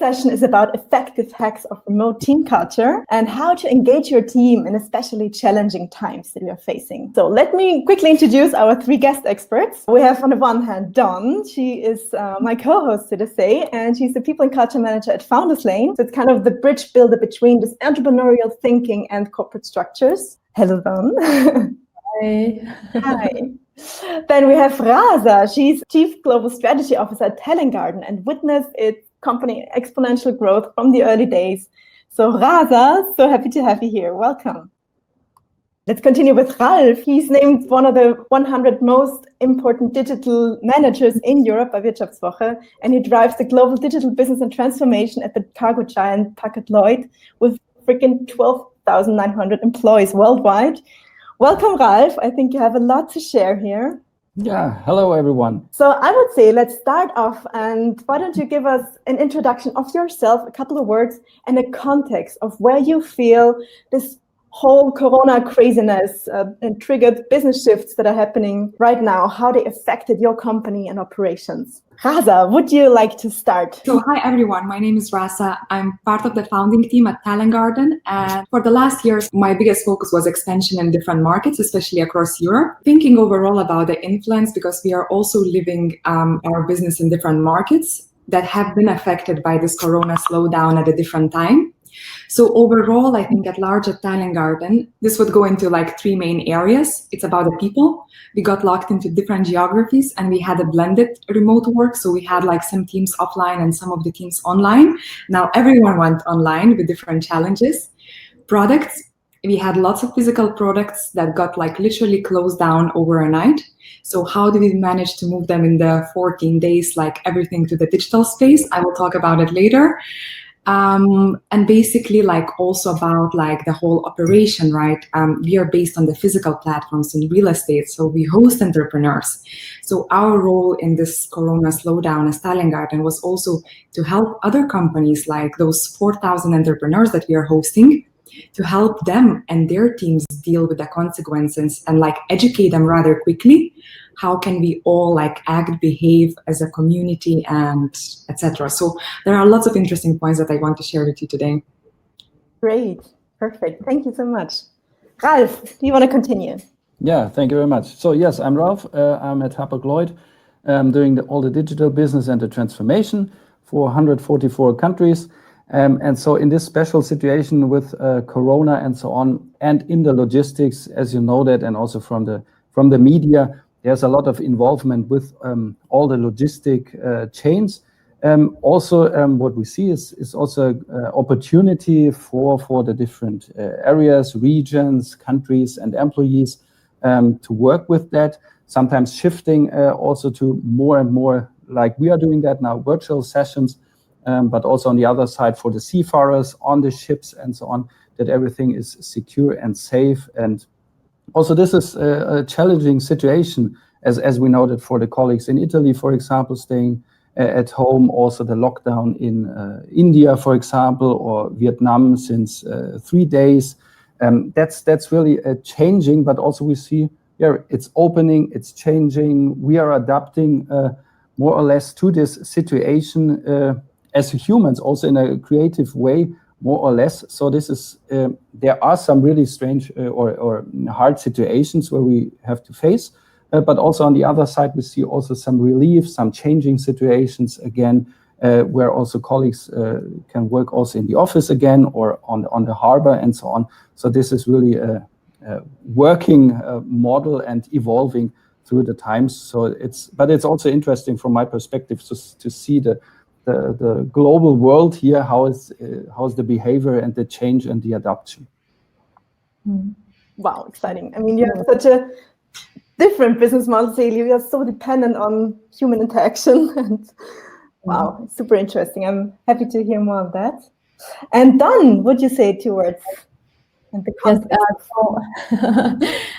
session is about effective hacks of remote team culture and how to engage your team in especially challenging times that we are facing. So let me quickly introduce our three guest experts. We have on the one hand Dawn. She is my co-host today, and she's the people and culture manager at FoundersLane. So it's kind of the bridge builder between this entrepreneurial thinking and corporate structures. Hello, Dawn. Hi. Hi. Then we have Rasa. She's Chief Global Strategy Officer at Garden and witnessed its company exponential growth from the early days. So Rasa, so happy to have you here. Welcome. Let's continue with Ralf. He's named one of the 100 most important digital managers in Europe by Wirtschaftswoche, and he drives the global digital business and transformation at the cargo giant Hapag-Lloyd with freaking 12,900 employees worldwide. Welcome, Ralf. I think you have a lot to share here. Yeah, hello, everyone. So I would say let's start off, and why don't you give us an introduction of yourself, a couple of words, and a context of where you feel this whole Corona craziness and triggered business shifts that are happening right now, how they affected your company and operations. Rasa, would you like to start? So hi everyone, my name is Rasa. I'm part of the founding team at Garden, and for the last years, my biggest focus was expansion in different markets, especially across Europe. Thinking overall about the influence, because we are also living our business in different markets that have been affected by this Corona slowdown at a different time. So overall, I think at large at Garden, this would go into like three main areas. It's about the people. We got locked into different geographies and we had a blended remote work. So we had like some teams offline and some of the teams online. Now everyone went online with different challenges. Products, we had lots of physical products that got like literally closed down overnight. So how did we manage to move them in the 14 days, like everything to the digital space? I will talk about it later. And basically like also about like the whole operation, right? We are based on the physical platforms in real estate. So we host entrepreneurs. So our role in this Corona slowdown as Garden was also to help other companies like those 4,000 entrepreneurs that we are hosting, to help them and their teams deal with the consequences and like educate them rather quickly. How can we all like act, behave as a community, and etc. So there are lots of interesting points that I want to share with you today. Great, perfect. Thank you so much. Ralf, do you want to continue? Yeah, thank you very much. So yes, I'm Ralf. I'm at Hapag-Lloyd, doing all the digital business and the transformation for 144 countries. And so in this special situation with Corona and so on, and in the logistics, as you know that, and also from the media, there's a lot of involvement with all the logistic chains. Also, what we see is also opportunity for the different areas, regions, countries, and employees to work with that. Sometimes shifting also to more and more, like we are doing that now, virtual sessions, but also on the other side for the seafarers on the ships and so on, that everything is secure and safe. And also, this is a challenging situation, as we noted for the colleagues in Italy, for example, staying at home. Also, the lockdown in India, for example, or Vietnam since 3 days. That's really changing. But also, we see, yeah, it's opening, it's changing. We are adapting more or less to this situation as humans, also in a creative way, more or less. So this is, there are some really strange or hard situations where we have to face, but also on the other side, we see also some relief, some changing situations again, where also colleagues can work also in the office again or on the harbor and so on. So this is really a working model and evolving through the times. So it's also interesting from my perspective to see the global world here, how's the behavior and the change and the adoption. Wow, exciting. I mean, you have such a different business model, Celia. You are so dependent on human interaction. And wow, super interesting. I'm happy to hear more of that. And Don, would you say 2 words? and the Yes, context.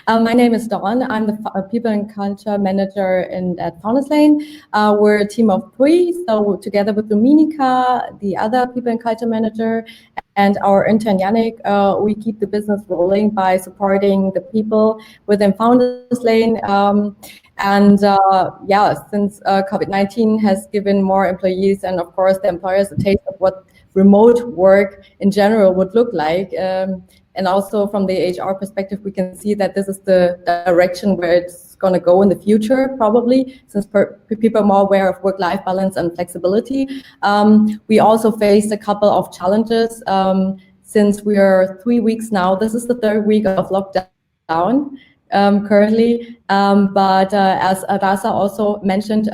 my name is Dawn. I'm the People and Culture Manager at FoundersLane. We're a team of 3, so together with Dominika, the other People and Culture Manager, and our intern Yannick, we keep the business rolling by supporting the people within FoundersLane. Since COVID-19 has given more employees and, of course, the employers a taste of what remote work in general would look like. And also from the HR perspective, we can see that this is the direction where it's going to go in the future, probably, since people are more aware of work-life balance and flexibility. We also faced a couple of challenges since we are 3 weeks now. This is the 3rd week of lockdown currently. But as Rasa also mentioned,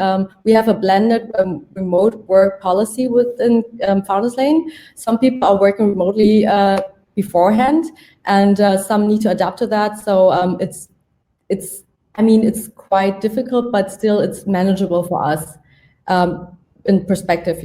we have a blended remote work policy within FoundersLane. Some people are working remotely beforehand, and some need to adapt to that. So it's quite difficult, but still it's manageable for us in perspective,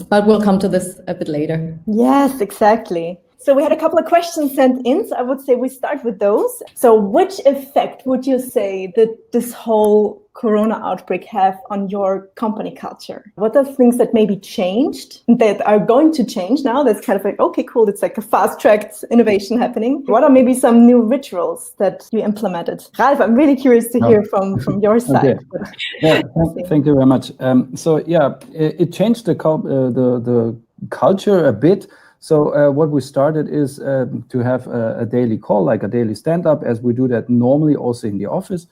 But we'll come to this a bit later. Yes, exactly. So we had a couple of questions sent in, so I would say we start with those. So which effect would you say that this whole Corona outbreak have on your company culture? What are things that maybe changed, that are going to change now? That's kind of like, okay, cool, it's like a fast-tracked innovation happening. What are maybe some new rituals that you implemented? Ralf, I'm really curious to hear from your side. Okay. Yeah, thank you very much. It changed the culture a bit. So what we started is to have a daily call, like a daily stand-up, as we do that normally also in the office.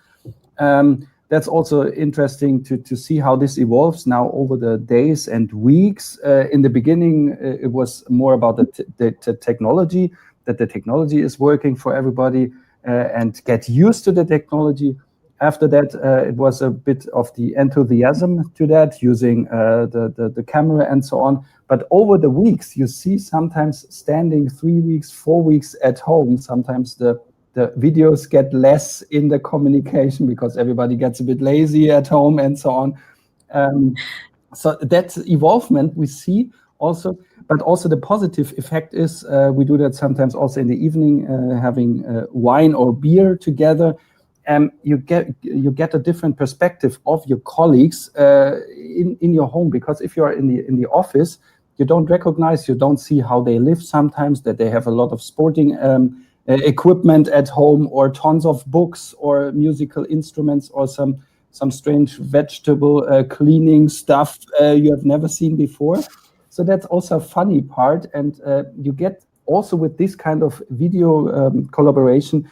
That's also interesting to see how this evolves now over the days and weeks. In the beginning, it was more about the technology, that the technology is working for everybody and get used to the technology. After that, it was a bit of the enthusiasm to that, using the camera and so on. But over the weeks, you see sometimes standing 3 weeks, 4 weeks at home, sometimes the videos get less in the communication because everybody gets a bit lazy at home and so on. So that's evolvement we see also. But also the positive effect is we do that sometimes also in the evening, having wine or beer together. You get a different perspective of your colleagues in your home, because if you are in the office, you don't recognize, you don't see how they live sometimes, that they have a lot of sporting equipment at home, or tons of books or musical instruments, or some strange vegetable cleaning stuff you have never seen before. So that's also a funny part, and you get also with this kind of video collaboration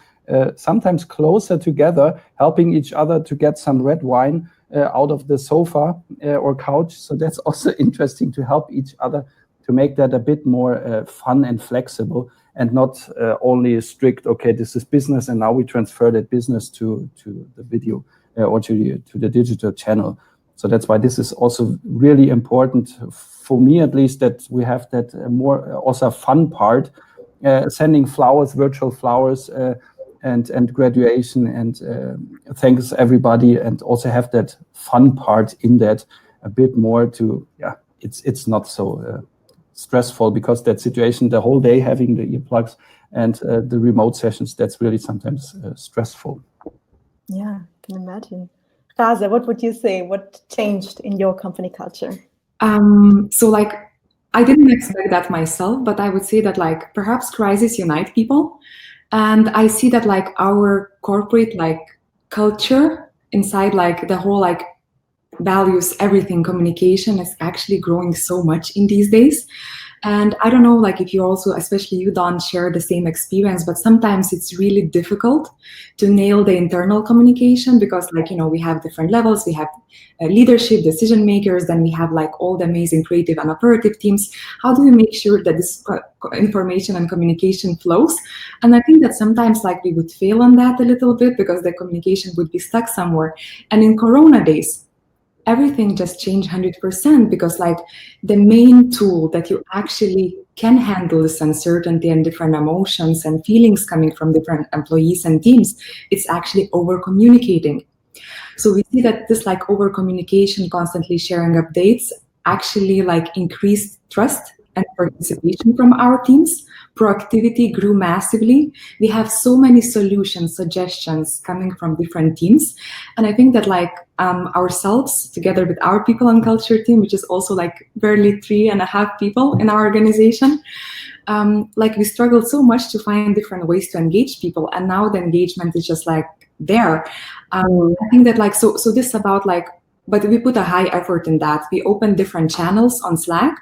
sometimes closer together, helping each other to get some red wine out of the sofa or couch. So that's also interesting, to help each other to make that a bit more fun and flexible, and not only strict, okay, this is business and now we transfer that business to the video or to the digital channel. So that's why this is also really important, for me at least, that we have that more also fun part, sending flowers, virtual flowers, and graduation, and thanks everybody, and also have that fun part in that a bit more to, it's not so stressful, because that situation, the whole day having the earplugs and the remote sessions, that's really sometimes stressful. Yeah, I can imagine. Rasa, what would you say? What changed in your company culture? I didn't expect that myself, but I would say that perhaps crises unite people. And I see that our corporate culture inside the whole values, everything, communication is actually growing so much in these days. And I don't know if you also, especially you, Dawn, share the same experience, but sometimes it's really difficult to nail the internal communication, because we have different levels. We have leadership, decision makers, then we have all the amazing creative and operative teams. How do we make sure that this information and communication flows? And I think that sometimes we would fail on that a little bit, because the communication would be stuck somewhere. And in Corona days, everything just changed 100%, because the main tool that you actually can handle this uncertainty and different emotions and feelings coming from different employees and teams, it's actually over communicating. So we see that this over communication, constantly sharing updates, actually increased trust and participation from our teams, proactivity grew massively. We have so many solutions, suggestions coming from different teams. And I think that like ourselves, together with our people and culture team, which is also like barely 3.5 people in our organization, like we struggled so much to find different ways to engage people. And now the engagement is just like there. I think that like, so this is about like, but we put a high effort in that. We open different channels on Slack,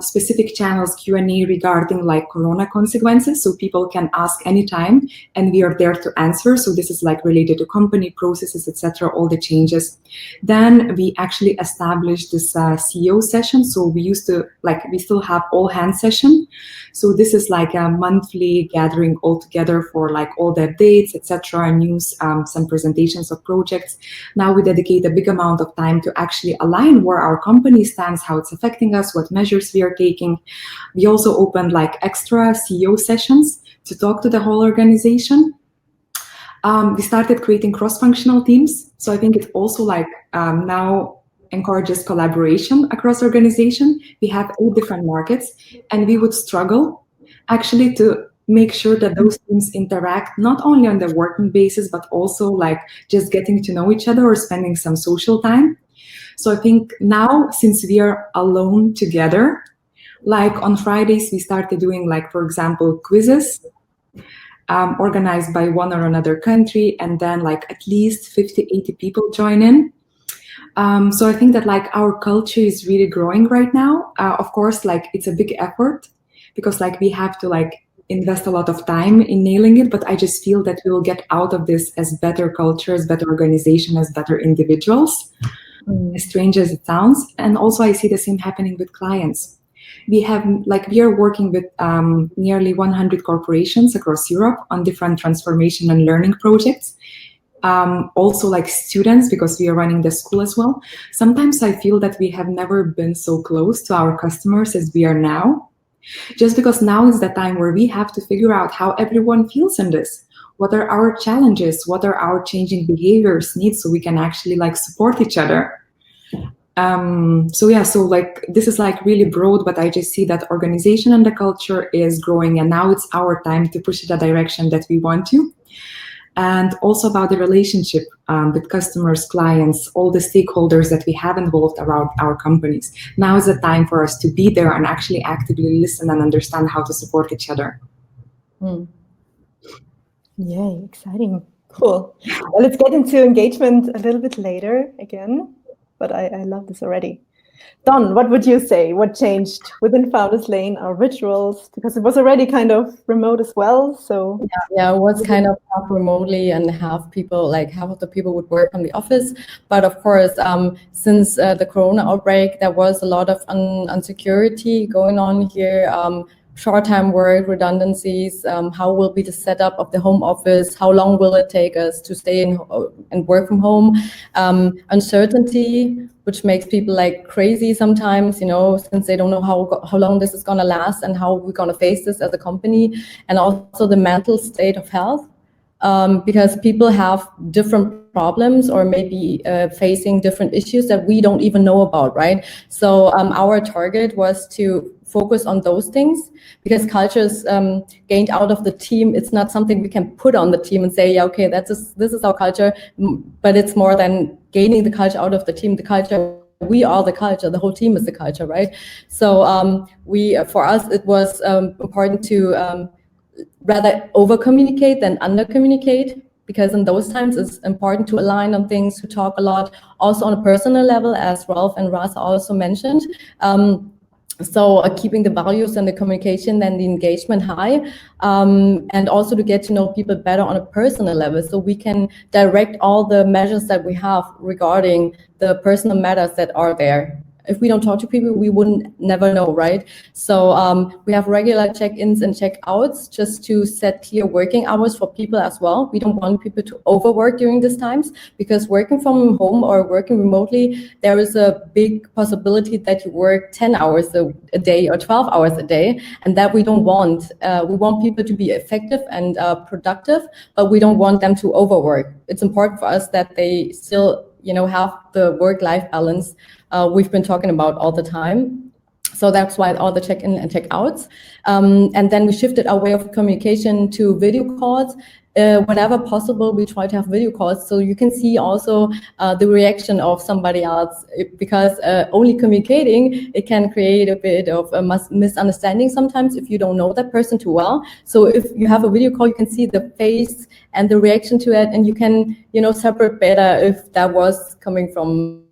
specific channels, Q&A regarding like Corona consequences, so people can ask anytime and we are there to answer. So this is like related to company processes, etc., all the changes. Then we actually established this CEO session. So we used to like, we still have all hands session. So this is like a monthly gathering all together for like all the updates, etc., news, some presentations of projects. Now we dedicate a big amount of time to actually align where our company stands, how it's affecting us, what measures we are taking. We also opened like extra CEO sessions to talk to the whole organization. We started creating cross-functional teams. So I think it also like now encourages collaboration across organization. We have 8 different markets and we would struggle actually to make sure that those teams interact not only on the working basis, but also like just getting to know each other or spending some social time. So I think now, since we are alone together, like on Fridays, we started doing like, for example, quizzes organized by one or another country, and then like at least 50, 80 people join in. So I think that like our culture is really growing right now. Of course, like it's a big effort because like we have to like invest a lot of time in nailing it, but I just feel that we will get out of this as better culture, as better organization, as better individuals. As strange as it sounds. And also I see the same happening with clients. We are working with nearly 100 corporations across Europe on different transformation and learning projects. Also like students, because we are running the school as well. Sometimes I feel that we have never been so close to our customers as we are now. Just because now is the time where we have to figure out how everyone feels in this. What are our challenges? What are our changing behaviors needs so we can actually like support each other? So like this is like really broad, but I just see that organization and the culture is growing and now it's our time to push it the direction that we want to. And also about the relationship with customers, clients, all the stakeholders that we have involved around our companies. Now is the time for us to be there and actually actively listen and understand how to support each other. Yay, exciting. Cool. Well, let's get into engagement a little bit later again, but I love this already. Don, what would you say? What changed within FoundersLane, our rituals? Because it was already kind of remote as well. So yeah, it was kind of half remotely and half of the people would work from the office. But of course, since the Corona outbreak, there was a lot of insecurity going on here. Short-time work, redundancies, how will be the setup of the home office, how long will it take us to stay in and work from home, uncertainty, which makes people like crazy sometimes, since they don't know how long this is going to last and how we're going to face this as a company, and also the mental state of health, because people have different problems or maybe facing different issues that we don't even know about, right? So our target was to focus on those things, because cultures gained out of the team, it's not something we can put on the team and say, yeah, okay, this is our culture, but it's more than gaining the culture out of the team. The culture, we are the culture, the whole team is the culture, right? So for us, it was important to rather over-communicate than under-communicate, because in those times it's important to align on things, to talk a lot, also on a personal level, as Ralf and Rasa also mentioned. So keeping the values and the communication and the engagement high, and also to get to know people better on a personal level, so we can direct all the measures that we have regarding the personal matters that are there. If we don't talk to people, we wouldn't never know, right? So we have regular check-ins and check-outs just to set clear working hours for people as well. We don't want people to overwork during these times, because working from home or working remotely, there is a big possibility that you work 10 hours a day or 12 hours a day, and that we don't want. We want people to be effective and productive, but we don't want them to overwork. It's important for us that they still have the work-life balance we've been talking about all the time. So that's why all the check-in and check-outs. And then we shifted our way of communication to video calls. Whenever possible, we try to have video calls so you can see also the reaction of somebody else, because only communicating, it can create a bit of a misunderstanding sometimes if you don't know that person too well. So if you have a video call, you can see the face and the reaction to it, and you can, separate better if that was coming from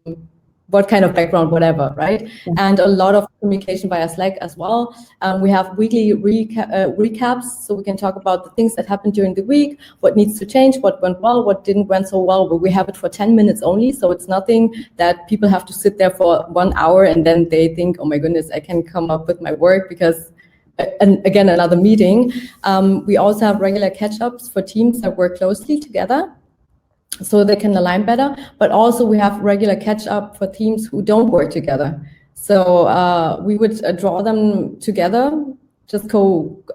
what kind of background, whatever, right? And a lot of communication via Slack as well. We have weekly recaps, so we can talk about the things that happened during the week, what needs to change, what went well, what didn't went so well, but we have it for 10 minutes only, so it's nothing that people have to sit there for 1 hour and then they think, oh my goodness, I can come up with my work because, and again, another meeting. We also have regular catch-ups for teams that work closely together, so they can align better, but also we have regular catch-up for teams who don't work together. So we would draw them together, just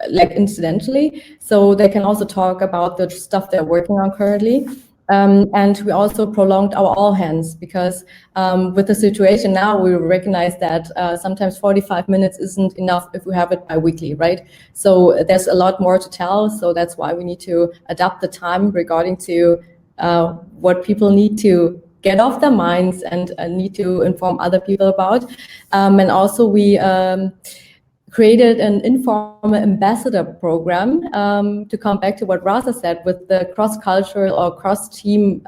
incidentally, so they can also talk about the stuff they're working on currently. And we also prolonged our all hands because with the situation now, we recognize that sometimes 45 minutes isn't enough if we have it bi-weekly, right? So there's a lot more to tell, so that's why we need to adapt the time regarding to what people need to get off their minds and need to inform other people about. And also we created an informal ambassador program to come back to what Rasa said with the cross-cultural or cross-team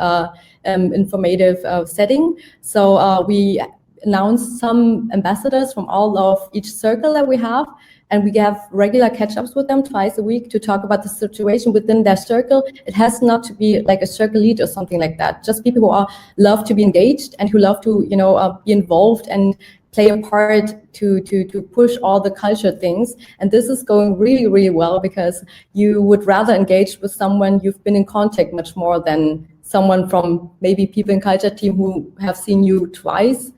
informative setting. So we announced some ambassadors from all of each circle that we have, and we have regular catch-ups with them twice a week to talk about the situation within their circle. It has not to be like a circle lead or something like that. Just people who love to be engaged and who love to, be involved and play a part to push all the culture things. And this is going really, really well because you would rather engage with someone you've been in contact much more than someone from maybe people in culture team who have seen you twice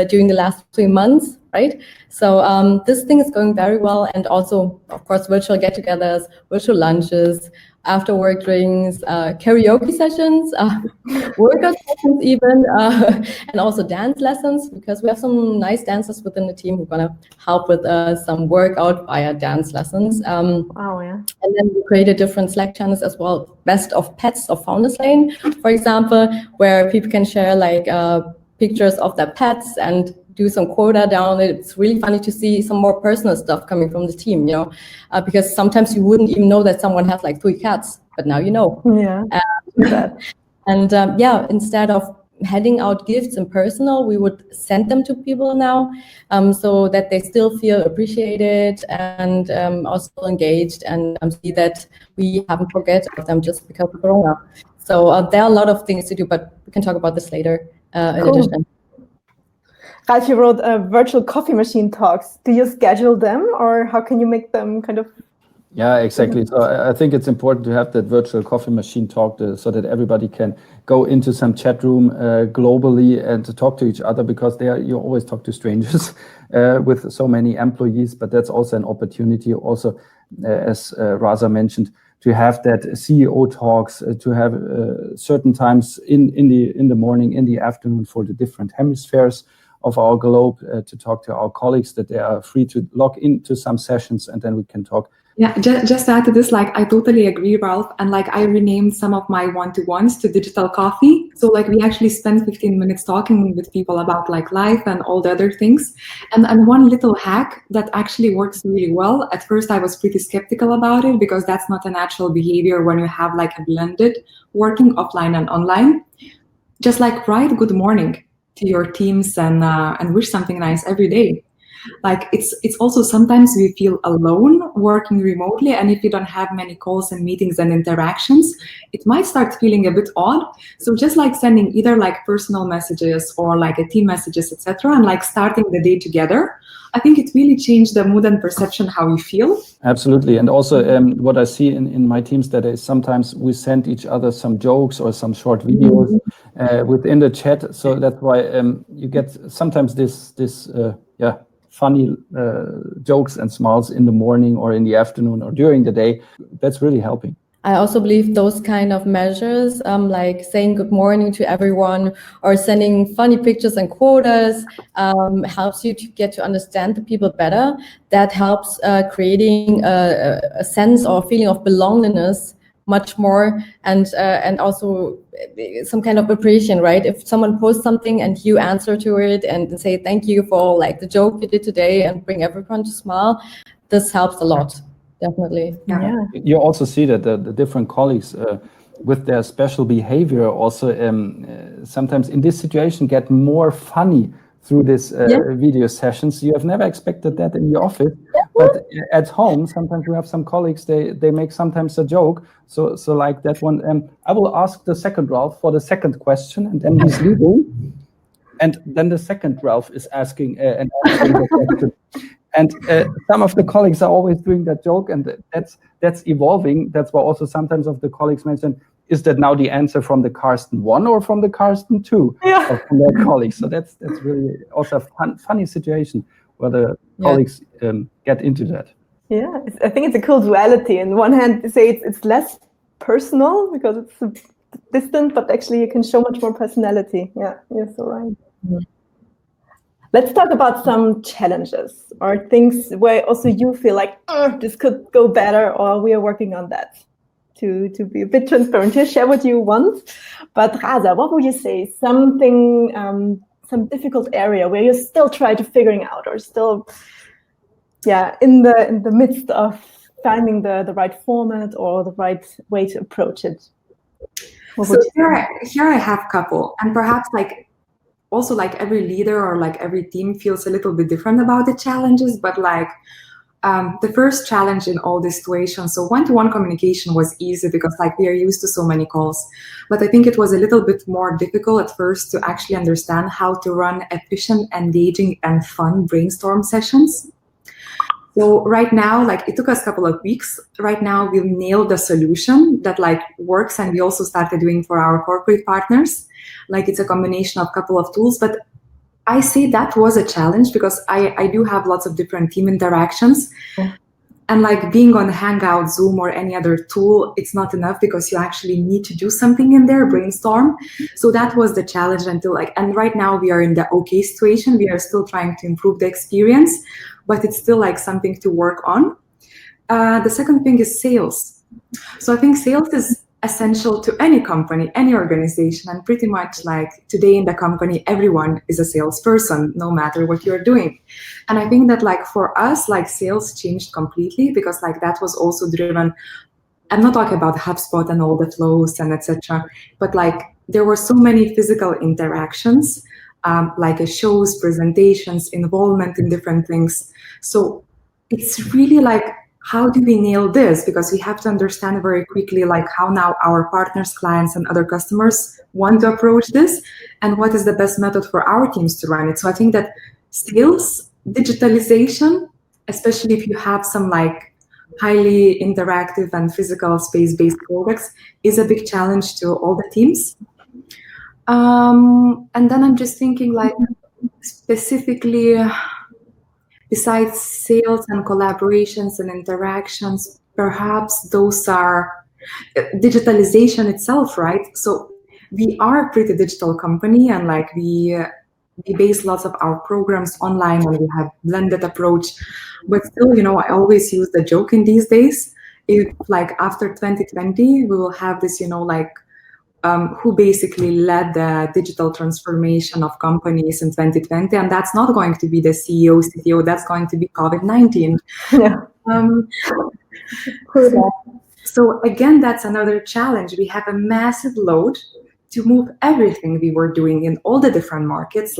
during the last 3 months, right? So this thing is going very well. And also, of course, virtual get-togethers, virtual lunches, after work drinks, karaoke sessions, workout sessions even, and also dance lessons, because we have some nice dancers within the team who are gonna help with some workout via dance lessons. Wow, yeah. And then we created different Slack channels as well, best of pets of FoundersLane, for example, where people can share pictures of their pets and do some quota down. It's really funny to see some more personal stuff coming from the team, because sometimes you wouldn't even know that someone has 3 cats, but now you know. Yeah. And instead of handing out gifts in personal, we would send them to people now, so that they still feel appreciated and also engaged, and see that we haven't forget of them just because of Corona. So there are a lot of things to do, but we can talk about this later in addition. Ralf, you wrote virtual coffee machine talks. Do you schedule them, or how can you make them kind of? Yeah, exactly. So I think it's important to have that virtual coffee machine talk so that everybody can go into some chat room globally and to talk to each other, because you always talk to strangers with so many employees. But that's also an opportunity, also as Rasa mentioned, to have that CEO talks, to have certain times in the morning, in the afternoon for the different hemispheres of our globe, to talk to our colleagues, that they are free to log into some sessions, and then we can talk. Yeah, just to add to this, I totally agree, Ralf. And I renamed some of my one-to-ones to digital coffee. So we actually spend 15 minutes talking with people about life and all the other things. And one little hack that actually works really well. At first, I was pretty skeptical about it because that's not a natural behavior when you have a blended working offline and online. Just write good morning to your teams and wish something nice every day. It's also sometimes we feel alone working remotely, and if you don't have many calls and meetings and interactions, it might start feeling a bit odd. So just sending either personal messages or a team messages, etc., and starting the day together, I think it really changed the mood and perception how you feel. Absolutely. And also what I see in my teams, that is sometimes we send each other some jokes or some short videos within the chat. So that's why you get sometimes this funny jokes and smiles in the morning or in the afternoon or during the day. That's really helping. I also believe those kind of measures, like saying good morning to everyone or sending funny pictures and quotas, helps you to get to understand the people better. That helps creating a sense or feeling of belongingness much more, and also some kind of appreciation, right? If someone posts something and you answer to it and say thank you for like the joke you did today and bring everyone to smile, this helps a lot. Definitely. Yeah. You also see that the different colleagues with their special behavior also sometimes in this situation get more funny through this video sessions. You have never expected that in the office, but at home sometimes you have some colleagues, they make sometimes a joke. So like that one. I will ask the second Ralf for the second question, and then he's leaving. And then the second Ralf is asking and answering the question. And some of the colleagues are always doing that joke, and that's evolving. That's why also sometimes of the colleagues mention, is that now the answer from the Karsten 1 or from the Karsten 2 of from their colleagues? So that's really also a funny situation where the colleagues get into that. Yeah, I think it's a cool duality. On one hand, you say it's less personal because it's distant, but actually you can show much more personality. Yeah, you're so right. Mm-hmm. Let's talk about some challenges or things where also you feel like, this could go better, or we are working on that. To be a bit transparent here, share what you want. But Rasa, what would you say? Something, some difficult area where you're still trying to figuring out, or still, in the midst of finding the right format or the right way to approach it. So here I have a couple, and perhaps also every leader or every team feels a little bit different about the challenges, but the first challenge in all this situation, so one-to-one communication was easy because we are used to so many calls, but I think it was a little bit more difficult at first to actually understand how to run efficient, engaging, and fun brainstorm sessions. So right now, it took us a couple of weeks. Right now, we've nailed the solution that works, and we also started doing for our corporate partners. It's a combination of a couple of tools, but I say that was a challenge because I do have lots of different team interactions. Yeah. And being on Hangout, Zoom, or any other tool, it's not enough because you actually need to do something in there, brainstorm. So that was the challenge until and right now we are in the okay situation. We are still trying to improve the experience, but it's still something to work on. The second thing is sales. So I think sales is essential to any company, any organization, and pretty much today in the company, everyone is a salesperson, no matter what you're doing. And I think that for us, sales changed completely because that was also driven. I'm not talking about HubSpot and all the flows and etc., but there were so many physical interactions, shows, presentations, involvement in different things. So it's really how do we nail this? Because we have to understand very quickly how now our partners, clients, and other customers want to approach this, and what is the best method for our teams to run it. So I think that sales, digitalization, especially if you have some highly interactive and physical space-based products, is a big challenge to all the teams. And then I'm just thinking specifically, besides sales and collaborations and interactions, perhaps those are digitalization itself, right? So we are a pretty digital company, and we base lots of our programs online, and we have blended approach. But still, I always use the joke in these days. If after 2020, we will have this, who basically led the digital transformation of companies in 2020, and that's not going to be the CEO, CTO, that's going to be COVID-19. Yeah. So again, that's another challenge. We have a massive load to move everything we were doing in all the different markets,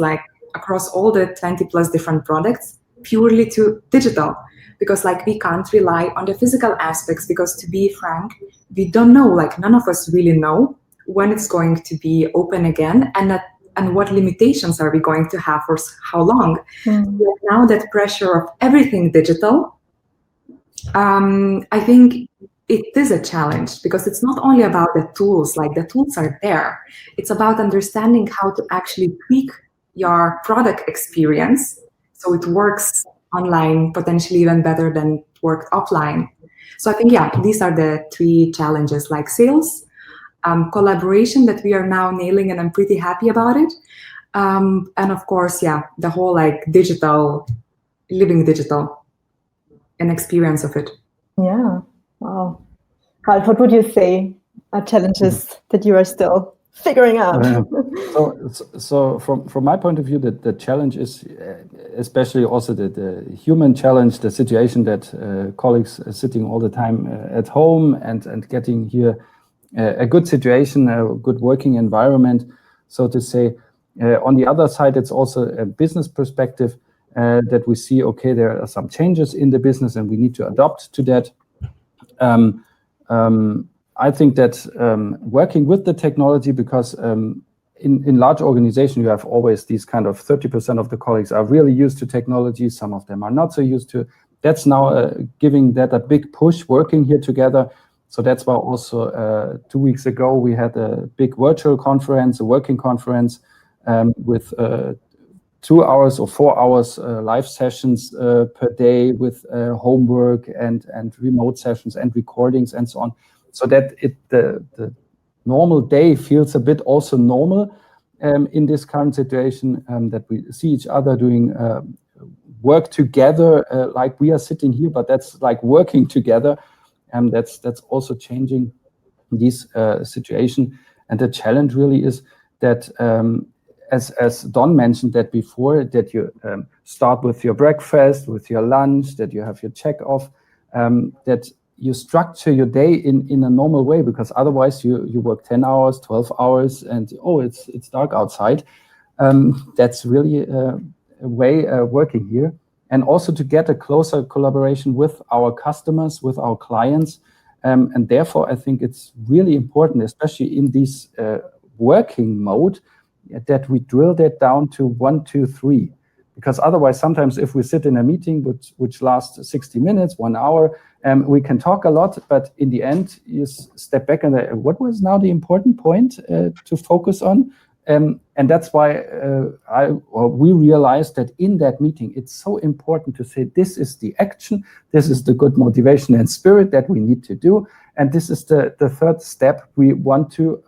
across all the 20 plus different products, purely to digital, because we can't rely on the physical aspects, because to be frank, we don't know, none of us really know when it's going to be open again, and what limitations are we going to have for how long. Now that pressure of everything digital, I think it is a challenge, because it's not only about the tools, the tools are there. It's about understanding how to actually tweak your product experience so it works online potentially even better than it worked offline. So I think, yeah, these are the 3 challenges, like sales, collaboration that we are now nailing, and I'm pretty happy about it. And of course, yeah, the whole like digital, living digital and experience of it. Yeah. Wow. Ralf, what would you say are challenges that you are still figuring out? So from my point of view, the challenge is especially also the human challenge, the situation that colleagues are sitting all the time at home and getting here a good situation, a good working environment, so to say. On the other side, it's also a business perspective that we see, okay, there are some changes in the business and we need to adapt to that. I think that working with the technology, because in large organizations, you have always these kind of 30% of the colleagues are really used to technology. Some of them are not so used to. That's now giving that a big push, working here together. So that's why also 2 weeks ago, we had a big virtual conference, a working conference with 2 hours or 4 hours live sessions per day with homework and remote sessions and recordings and so on. So that the normal day feels a bit also normal in this current situation, that we see each other doing work together like we are sitting here, but that's like working together. That's also changing this situation. And the challenge really is that as Don mentioned that before, that you start with your breakfast, with your lunch, that you have your check off, that you structure your day in a normal way, because otherwise you work 10 hours, 12 hours, and it's dark outside. That's really a way working here. And also to get a closer collaboration with our customers, with our clients. And therefore, I think it's really important, especially in this working mode, that we drill that down to 1, 2, 3. Because otherwise, sometimes if we sit in a meeting which lasts 60 minutes, 1 hour, we can talk a lot, but in the end, you step back and what was now the important point to focus on? And that's why we realized that in that meeting, it's so important to say, this is the action, this is the good motivation and spirit that we need to do, and this is the third step we want to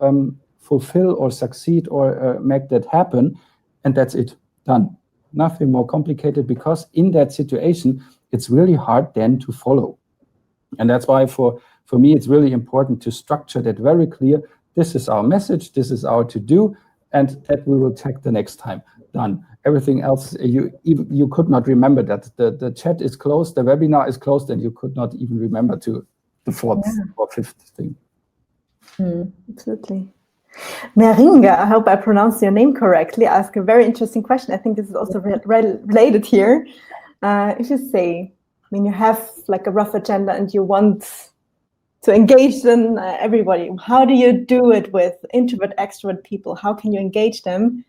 fulfill or succeed or make that happen, and that's it, done. Nothing more complicated, because in that situation, it's really hard then to follow. And that's why for me, it's really important to structure that very clear. This is our message, this is our to-do, and that we will check the next time. Done. Everything else, you could not remember that. The chat is closed, the webinar is closed, and you could not even remember to the fourth or fifth thing. Absolutely. Meringa, I hope I pronounced your name correctly, asked a very interesting question. I think this is also related here. If you say, you have like a rough agenda and you want to engage in everybody, how do you do it with introvert, extrovert people? How can you engage them?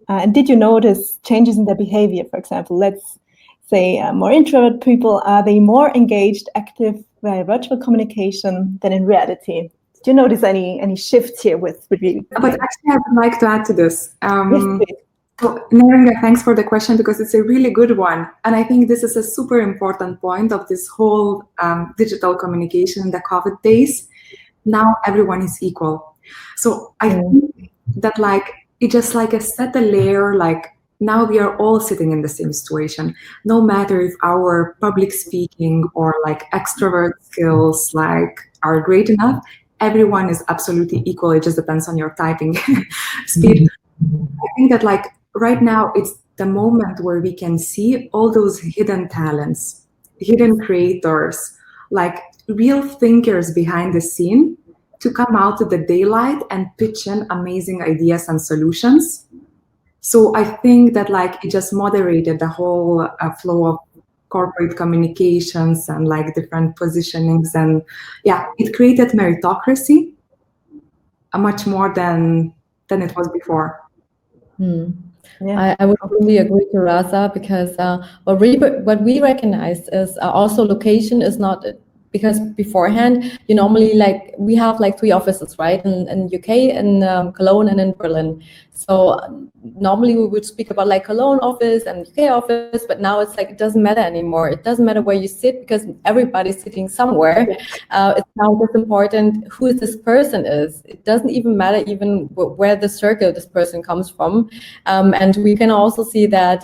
And did you notice changes in their behavior? For example, let's say more introvert people, are they more engaged, active via virtual communication than in reality? Do you notice any shifts here with you? But actually, I would like to add to this. Yes, please. So, Meringa, thanks for the question, because it's a really good one. And I think this is a super important point of this whole digital communication in the COVID days. Now everyone is equal. So I think that it just set a layer, now we are all sitting in the same situation. No matter if our public speaking or extrovert skills are great enough, everyone is absolutely equal. It just depends on your typing speed. I think that right now it's the moment where we can see all those hidden talents, hidden creators, real thinkers behind the scene to come out to the daylight and pitch in amazing ideas and solutions. So I think that it just moderated the whole flow of corporate communications and different positionings, and it created meritocracy much more than it was before. Yeah. I would really agree to Rasa, because what we recognize is also location is not, because beforehand you normally we have 3 offices, right, in UK, in Cologne, and in Berlin. So normally we would speak about like Cologne office and UK office, but now it's like, it doesn't matter anymore. It doesn't matter where you sit because everybody's sitting somewhere. It's now just important who this person is. It doesn't even matter even where the circle this person comes from. And we can also see that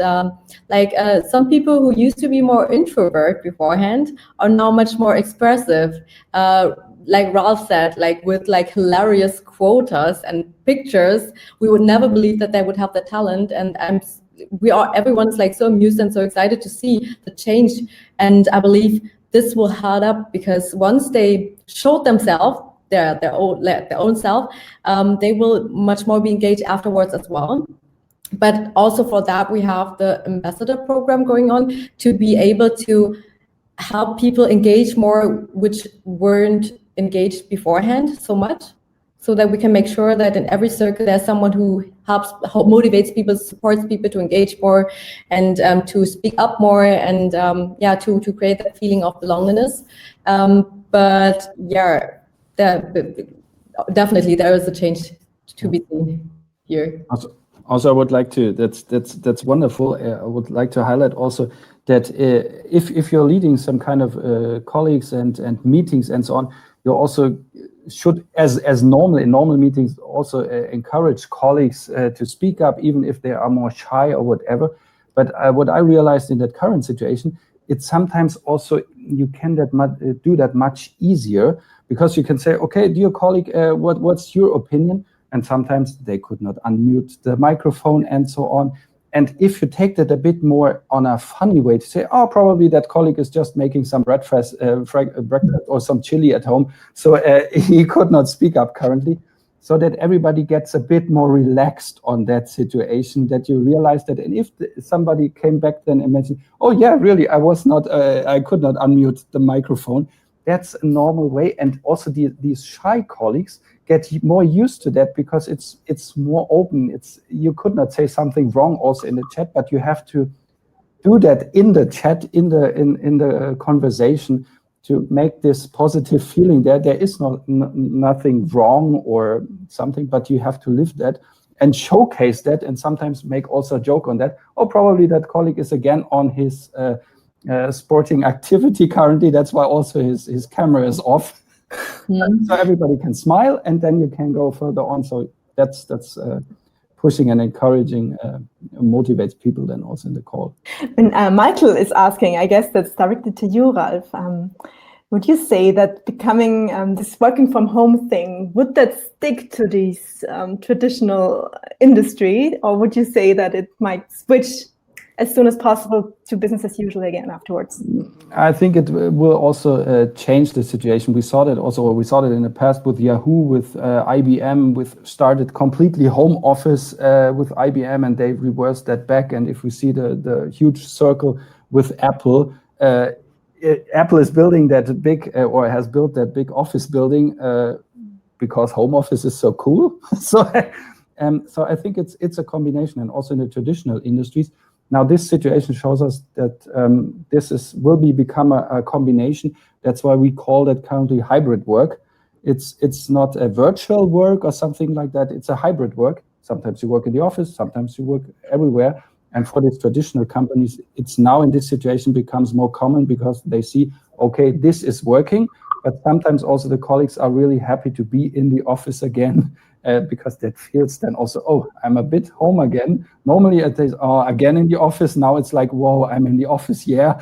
some people who used to be more introvert beforehand are now much more expressive. Like Ralf said, like with like hilarious quotas and pictures, we would never believe that they would have the talent. And everyone's like so amused and so excited to see the change. And I believe this will hard up because once they showed themselves, their own self, they will much more be engaged afterwards as well. But also for that, we have the ambassador program going on to be able to help people engage more, which weren't engaged beforehand so much, so that we can make sure that in every circle there's someone who motivates people, supports people to engage more and to speak up more and to create that feeling of belongingness. But yeah, definitely there is a change to be seen here. Also, I would like to, that's wonderful. I would like to highlight also that if you're leading some kind of colleagues and meetings and so on, you also should, as normal in normal meetings, also encourage colleagues to speak up, even if they are more shy or whatever. But what I realized in that current situation, it's sometimes also you can do that much easier, because you can say, okay, dear colleague, what's your opinion? And sometimes they could not unmute the microphone and so on. And if you take that a bit more on a funny way to say, oh, probably that colleague is just making some breakfast or some chili at home, so he could not speak up currently, so that everybody gets a bit more relaxed on that situation, that you realize that, and if somebody came back then and mentioned, oh yeah, really, I could not unmute the microphone, that's a normal way. And also these shy colleagues get more used to that, because it's more open. You could not say something wrong also in the chat, but you have to do that in the chat, in the conversation, to make this positive feeling there. There is nothing wrong or something, but you have to live that and showcase that, and sometimes make also a joke on that. Oh, probably that colleague is again on his sporting activity currently. That's why also his camera is off. So everybody can smile, and then you can go further on. So that's pushing and encouraging, motivates people then also in the call. And Michael is asking, I guess that's directed to you, Ralf. Would you say that becoming this working from home thing, would that stick to this traditional industry, or would you say that it might switch as soon as possible to business as usual again afterwards? I think it will also change the situation. We saw that in the past with Yahoo, with IBM, with started completely home office with IBM, and they reversed that back. And if we see the huge circle with Apple, Apple is building that big, or has built that big office building because home office is so cool. So I think it's a combination, and also in the traditional industries. Now, this situation shows us that will become a combination. That's why we call that currently hybrid work. It's not a virtual work or something like that. It's a hybrid work. Sometimes you work in the office, sometimes you work everywhere. And for these traditional companies, it's now in this situation becomes more common, because they see, okay, this is working. But sometimes also the colleagues are really happy to be in the office again. Because that feels then also, oh, I'm a bit home again. Normally it is, oh, again in the office. Now it's like, whoa, I'm in the office, yeah.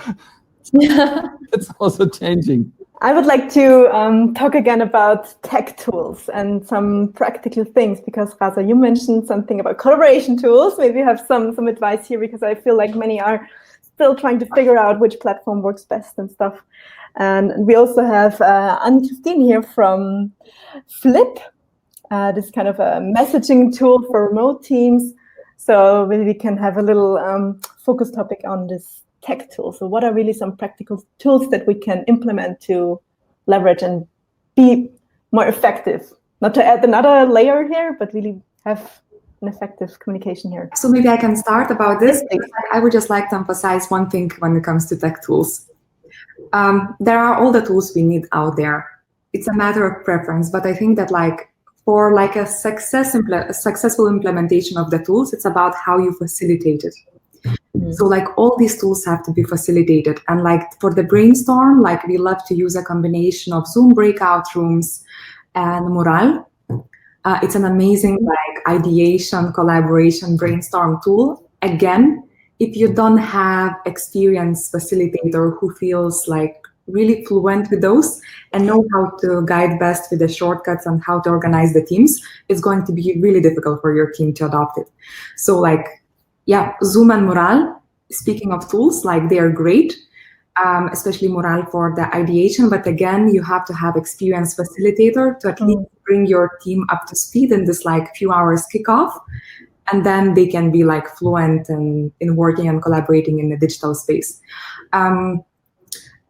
It's also changing. I would like to talk again about tech tools and some practical things, because Rasa, you mentioned something about collaboration tools. Maybe you have some advice here, because I feel like many are still trying to figure out which platform works best and stuff. And we also have Anne-Christine here from Flip. This kind of a messaging tool for remote teams. So maybe we can have a little focus topic on this tech tool. So what are really some practical tools that we can implement to leverage and be more effective? Not to add another layer here, but really have an effective communication here. So maybe I can start about this. I would just like to emphasize one thing when it comes to tech tools. There are all the tools we need out there. It's a matter of preference, but I think that for like a successful implementation of the tools, it's about how you facilitate it. So like all these tools have to be facilitated. And like for the brainstorm, like we love to use a combination of Zoom breakout rooms and Mural. It's an amazing like ideation, collaboration, brainstorm tool. Again, if you don't have experienced facilitator who feels like really fluent with those and know how to guide best with the shortcuts and how to organize the teams, it's going to be really difficult for your team to adopt it. So like, yeah, Zoom and Mural, speaking of tools, like they are great, especially Mural for the ideation. But again, you have to have experienced facilitator to at least bring your team up to speed in this like few hours kickoff. And then they can be like fluent in working and collaborating in the digital space.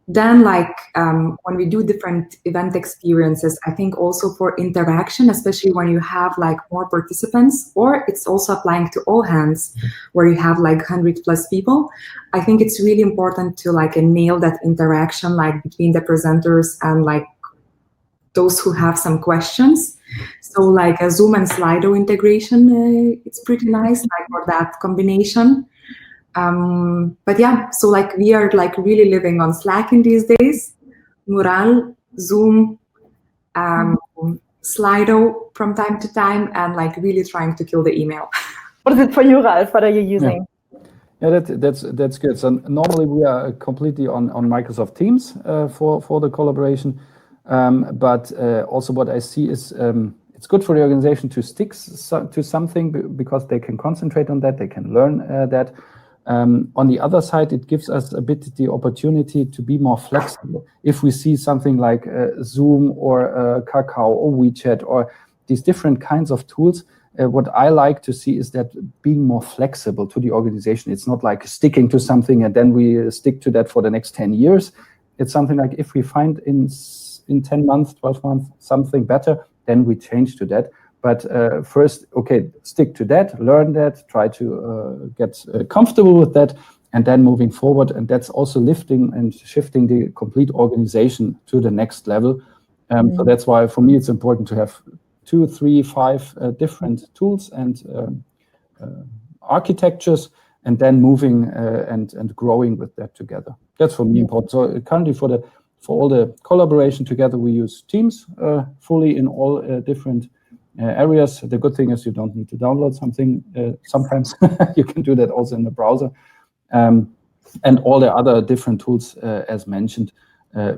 Then like when we do different event experiences, I think also for interaction, especially when you have like more participants, or it's also applying to all hands where you have like 100+ people, I think it's really important to like nail that interaction like between the presenters and like those who have some questions. So like a Zoom and Slido integration, it's pretty nice like for that combination. But yeah, so like we are like really living on Slack in these days, Mural, Zoom, Slido from time to time, and like really trying to kill the email. What is it for you, Ralf? What are you using? Yeah, that's good. So normally we are completely on Microsoft Teams for the collaboration, but also what I see is it's good for the organization to stick to something because they can concentrate on that, they can learn that. On the other side, it gives us a bit the opportunity to be more flexible. If we see something like Zoom or Kakao or WeChat or these different kinds of tools, what I like to see is that being more flexible to the organization. It's not like sticking to something and then we stick to that for the next 10 years. It's something like if we find in 10 months, 12 months, something better, then we change to that. But first, okay, stick to that, learn that, try to get comfortable with that, and then moving forward. And that's also lifting and shifting the complete organization to the next level. So that's why for me, it's important to have 2, 3, 5 different tools and architectures, and then moving and growing with that together. That's for me important. So currently for all the collaboration together, we use Teams fully in all different areas. The good thing is you don't need to download something. Sometimes you can do that also in the browser, and all the other different tools as mentioned,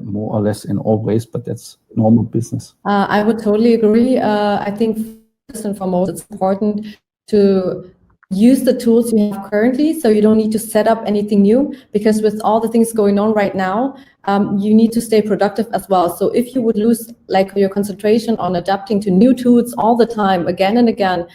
more or less in all ways, but that's normal business. I would totally agree. I think first and foremost, it's important to use the tools you have currently, so you don't need to set up anything new, because with all the things going on right now, you need to stay productive as well. So if you would lose like your concentration on adapting to new tools all the time, again and again,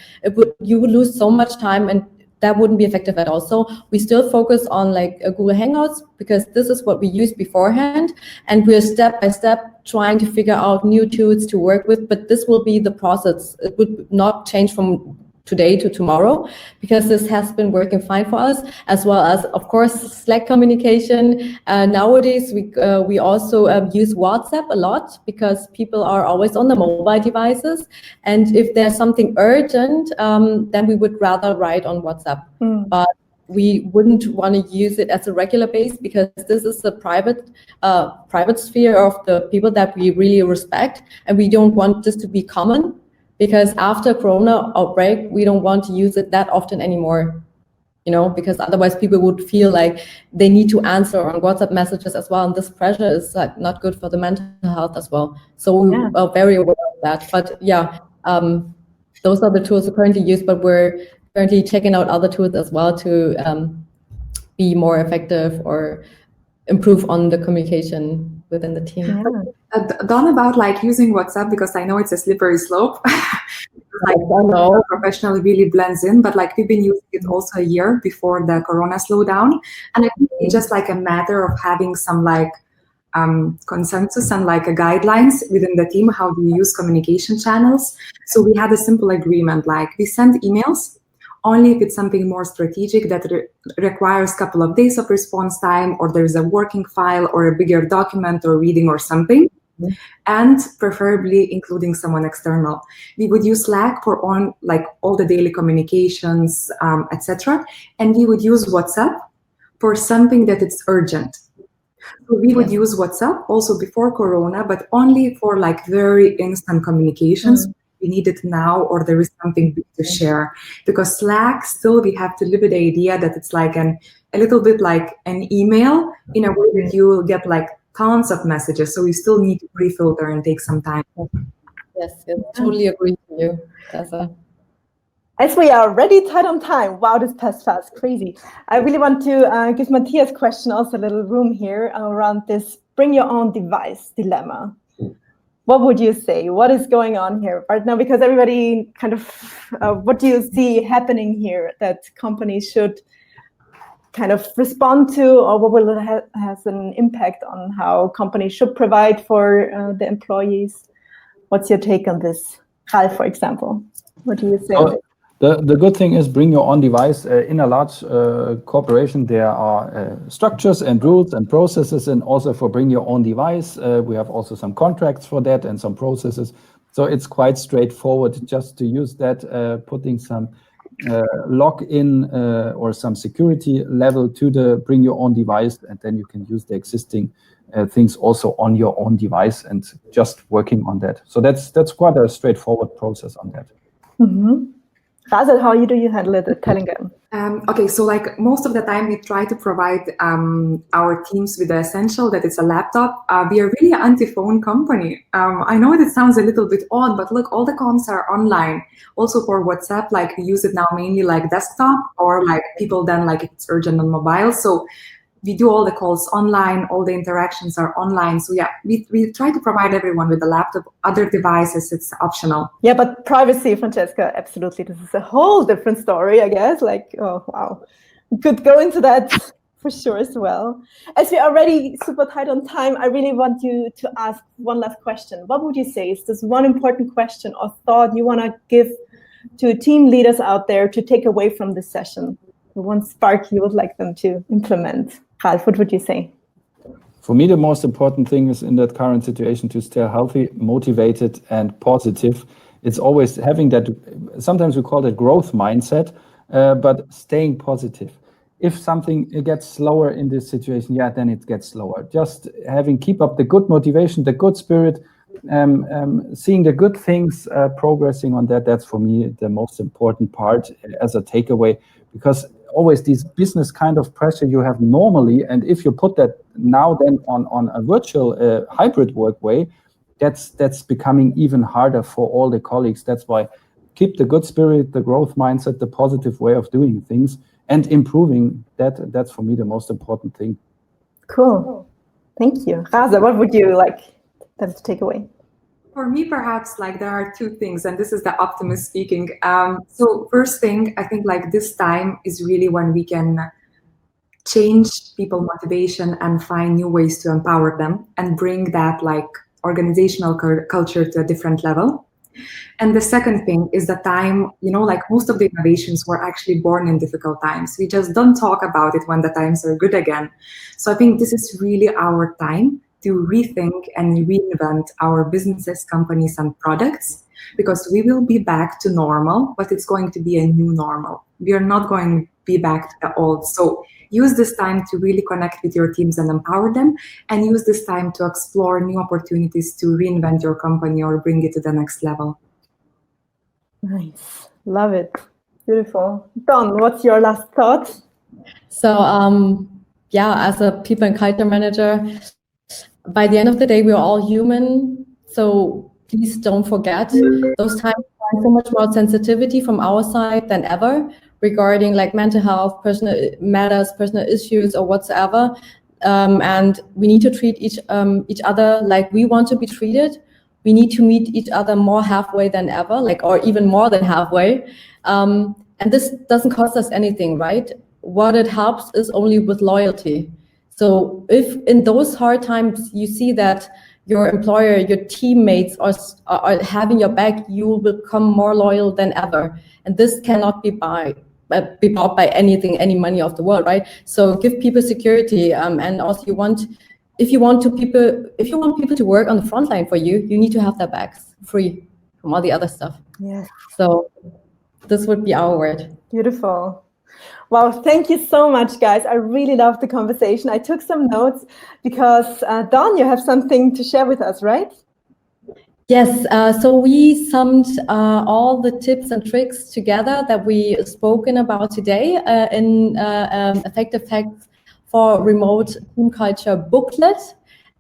you would lose so much time, and that wouldn't be effective at all. So we still focus on like Google Hangouts, because this is what we used beforehand, and we're step by step trying to figure out new tools to work with. But this will be the process. It would not change from today to tomorrow, because this has been working fine for us, as well as, of course, Slack communication. Nowadays, we also use WhatsApp a lot, because people are always on the mobile devices. And if there's something urgent, then we would rather write on WhatsApp. But we wouldn't want to use it as a regular base, because this is a private sphere of the people that we really respect, and we don't want this to be common. Because after Corona outbreak, we don't want to use it that often anymore, because otherwise people would feel like they need to answer on WhatsApp messages as well. And this pressure is like not good for the mental health as well. So we are very aware of that. But yeah, those are the tools we currently use, but we're currently checking out other tools as well to be more effective or improve on the communication within the team. Done about like using WhatsApp, because I know it's a slippery slope. Like professionally really blends in, but like we've been using it also a year before the Corona slowdown, and I think it's just like a matter of having some like consensus and like a guidelines within the team. How do you use communication channels? So we had a simple agreement, like we send emails only if it's something more strategic that requires a couple of days of response time, or there's a working file or a bigger document or reading or something. and preferably including someone external. We would use Slack for all the daily communications, etc. And we would use WhatsApp for something that it's urgent. So we would use WhatsApp also before Corona, but only for very instant communications. We need it now, or there is something big to share. Because Slack, still we have to live with the idea that it's a little bit like an email in a way that you will get tons of messages. So we still need to pre-filter and take some time. Yes, totally agree with you, Rasa. As we are already tight on time, wow, this passed fast, crazy. I really want to give Matthias' question also a little room here around this bring your own device dilemma. What would you say? What is going on here right now? Because everybody kind of, what do you see happening here that companies should kind of respond to, or what will it has an impact on how companies should provide for the employees? What's your take on this? Ralf, for example, what do you say? The good thing is bring your own device. In a large corporation, there are structures and rules and processes, and also for bring your own device. We have also some contracts for that and some processes. So it's quite straightforward just to use that, putting some login or some security level to the bring your own device, and then you can use the existing things also on your own device and just working on that. So that's quite a straightforward process on that. Mm-hmm. Rasa, how do you handle it at Telegram? Okay, so most of the time we try to provide our teams with the essential, that it's a laptop. We are really an anti-phone company. I know it sounds a little bit odd, but look, all the comms are online. Also for WhatsApp, we use it now mainly desktop, or people then if it's urgent on mobile. So we do all the calls online, all the interactions are online. So yeah, we try to provide everyone with a laptop. Other devices, it's optional. Yeah, but privacy, Francesca, absolutely. This is a whole different story, I guess. Oh, wow. We could go into that for sure as well. As we're already super tight on time, I really want you to ask one last question. What would you say is this one important question or thought you want to give to team leaders out there to take away from this session? The one spark you would like them to implement? Ralf, what would you say? For me, the most important thing is in that current situation to stay healthy, motivated, and positive. It's always having that, sometimes we call it growth mindset, but staying positive. If something gets slower in this situation, then it gets slower. Just keep up the good motivation, the good spirit, seeing the good things, progressing on that. That's for me the most important part as a takeaway, because always this business kind of pressure you have normally, and if you put that now then on a virtual hybrid work way, that's becoming even harder for all the colleagues. That's why keep the good spirit, the growth mindset, the positive way of doing things, and improving that. That's for me the most important thing. Cool. Thank you. Rasa, what would you like them to take away? For me, perhaps there are two things, and this is the optimist speaking. So first thing, I think this time is really when we can change people motivation and find new ways to empower them and bring that organizational culture to a different level. And the second thing is the time, most of the innovations were actually born in difficult times. We just don't talk about it when the times are good again. So I think this is really our time to rethink and reinvent our businesses, companies, and products, because we will be back to normal, but it's going to be a new normal. We are not going to be back to the old. So use this time to really connect with your teams and empower them, and use this time to explore new opportunities to reinvent your company or bring it to the next level. Nice. Love it. Beautiful. Don, what's your last thought? So, as a people and culture manager, by the end of the day, we're all human. So please don't forget those times find so much more sensitivity from our side than ever regarding mental health, personal matters, personal issues, or whatsoever. And we need to treat each other like we want to be treated. We need to meet each other more halfway than ever, or even more than halfway. And this doesn't cost us anything, right? What it helps is only with loyalty. So if in those hard times you see that your employer, your teammates are having your back, you will become more loyal than ever. And this cannot be bought by anything, any money of the world, right? So give people security. And also you want if you want people to work on the front line for you, you need to have their bags free from all the other stuff. Yes. So this would be our word. Beautiful. Wow, thank you so much, guys. I really loved the conversation. I took some notes because, Dawn, you have something to share with us, right? Yes, so we summed all the tips and tricks together that we've spoken about today in Effective Facts for Remote Team Culture booklet.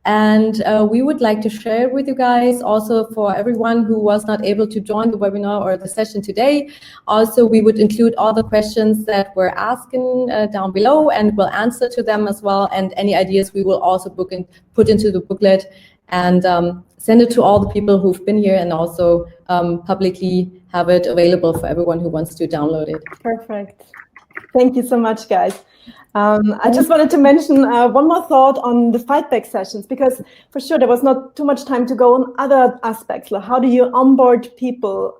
And we would like to share it with you guys, also for everyone who was not able to join the webinar or the session today. Also, we would include all the questions that we're asking down below, and we'll answer to them as well. And any ideas we will also put into the booklet and send it to all the people who've been here, and also publicly have it available for everyone who wants to download it. Perfect. Thank you so much, guys. I just wanted to mention one more thought on the Fightback sessions, because for sure there was not too much time to go on other aspects. Like how do you onboard people,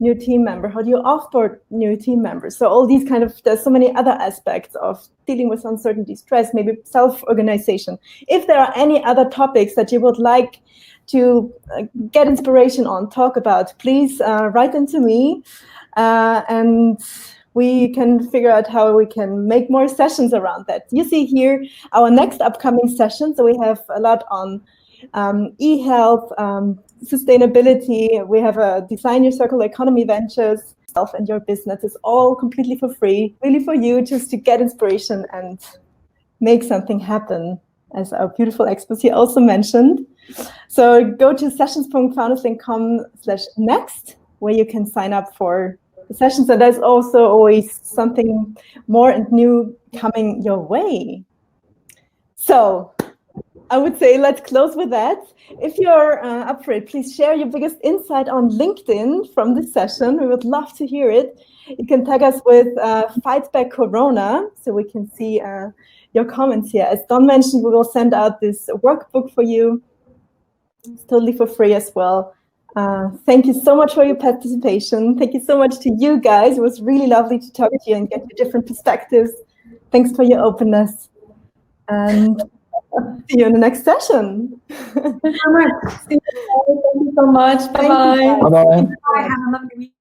new team member? How do you offboard new team members? So all these there's so many other aspects of dealing with uncertainty, stress, maybe self-organization. If there are any other topics that you would like to get inspiration on, talk about, please write them to me, and we can figure out how we can make more sessions around that. You see here our next upcoming session. So we have a lot on e-health, sustainability. We have a Design Your Circular Economy Ventures, self and your business is all completely for free, really for you just to get inspiration and make something happen, as our beautiful experts here also mentioned. So go to sessions.founderslane.com/next, where you can sign up for the sessions. And there's also always something more and new coming your way. So I would say let's close with that. If you're up for it, please share your biggest insight on LinkedIn from this session. We would love to hear it. You can tag us with Fightback Corona, so we can see your comments here. As Don mentioned, we will send out this workbook for you. It's totally for free as well. Thank you so much for your participation. Thank you so much to you guys. It was really lovely to talk to you and get your different perspectives. Thanks for your openness. And see you in the next session. Thank you so much. Bye-bye. Bye-bye. Bye. Have a lovely week.